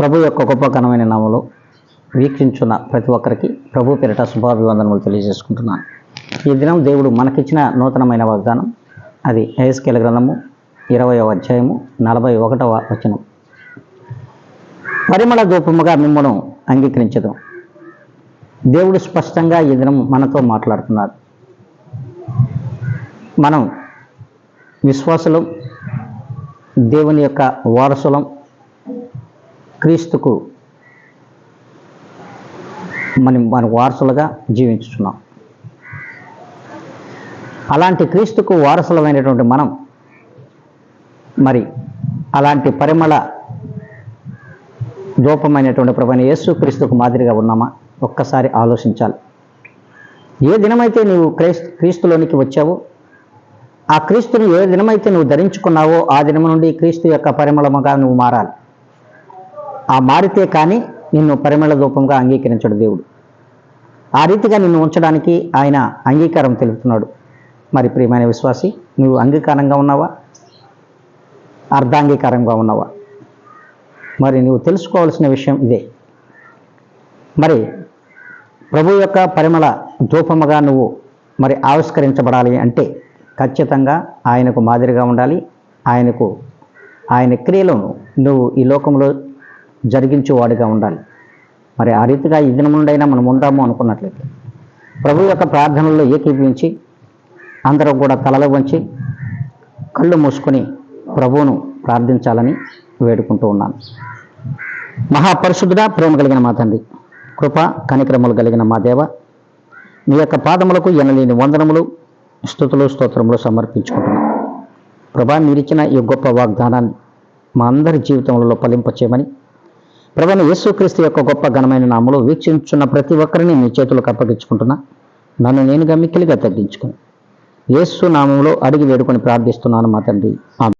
ప్రభు యొక్క గొప్ప ఘనమైన నామములో వీక్షించున్న ప్రతి ఒక్కరికి ప్రభు పేరిట శుభాభివందనములు తెలియజేసుకుంటున్నాను. ఈ దినం దేవుడు మనకిచ్చిన నూతనమైన వాగ్దానం, అది యెహెజ్కేలు గ్రంథము 20వ అధ్యాయము 41వ వచనం. పరిమళ ధూపముగా మిమ్మను అంగీకరించదు. దేవుడు స్పష్టంగా ఈ దినం మనతో మాట్లాడుతున్నారు. మనం విశ్వాసులం, దేవుని యొక్క వారసులం, క్రీస్తుకు మన వారసులుగా జీవించుతున్నాం. అలాంటి క్రీస్తుకు వారసులమైనటువంటి మనం మరి అలాంటి పరిమళ ధూపమైనటువంటి ప్రభువైన యేసు క్రీస్తుకు మాదిరిగా ఉన్నామా? ఒక్కసారి ఆలోచించాలి. ఏ దినమైతే నీవు క్రీస్తులోనికి వచ్చావో, ఆ క్రీస్తుని ఏ దినమైతే నువ్వు ధరించుకున్నావో ఆ దినం నుండి క్రీస్తు యొక్క పరిమళముగా నువ్వు మారాలి. ఆ మారితే కానీ నిన్ను పరిమళ ధూపంగా అంగీకరించడు దేవుడు. ఆ రీతిగా నిన్ను ఉంచడానికి ఆయన అంగీకారం తెలుపుతున్నాడు. మరి ప్రియమైన విశ్వాసి, నువ్వు అంగీకారంగా ఉన్నావా, అర్ధాంగీకారంగా ఉన్నావా? మరి నువ్వు తెలుసుకోవాల్సిన విషయం ఇదే. మరి ప్రభు యొక్క పరిమళ ధూపముగా నువ్వు మరి ఆవిష్కరించబడాలి అంటే ఖచ్చితంగా ఆయనకు మాదిరిగా ఉండాలి. ఆయన క్రియలను నువ్వు ఈ లోకంలో జరిగించేవాడిగా ఉండాలి. మరి ఆ రీతిగా ఈ దినం నుండైనా మనం ఉందాము అనుకున్నట్లయితే ప్రభు యొక్క ప్రార్థనల్లో ఏకీభవించి అందరూ కూడా తలలు వంచి కళ్ళు మూసుకొని ప్రభువును ప్రార్థించాలని వేడుకుంటూ ఉన్నాను. మహాపరిశుద్ధుడా, ప్రేమ కలిగిన మా తండ్రి, కృప కనికరములు కలిగిన మా దేవ, మీ యొక్క పాదములకు ఎనలేని వందనములు, స్తుతులు, స్తోత్రములు సమర్పించుకుంటున్నాం. ప్రభా, మీరిచ్చిన ఈ గొప్ప వాగ్దానాన్ని మా అందరి జీవితంలో ఫలింపచేయమని ప్రభువైన యేసుక్రీస్తు యొక్క గొప్ప ఘనమైన నామములో వీక్షించున్న ప్రతి ఒక్కరిని మీ చేతులకు అప్పగించుకుంటున్నా. నన్ను నేనుగా మిక్కిలిగా తగ్గించుకుని యేసు నామములో అడిగి వేడుకొని ప్రార్థిస్తున్నాను మా తండ్రి.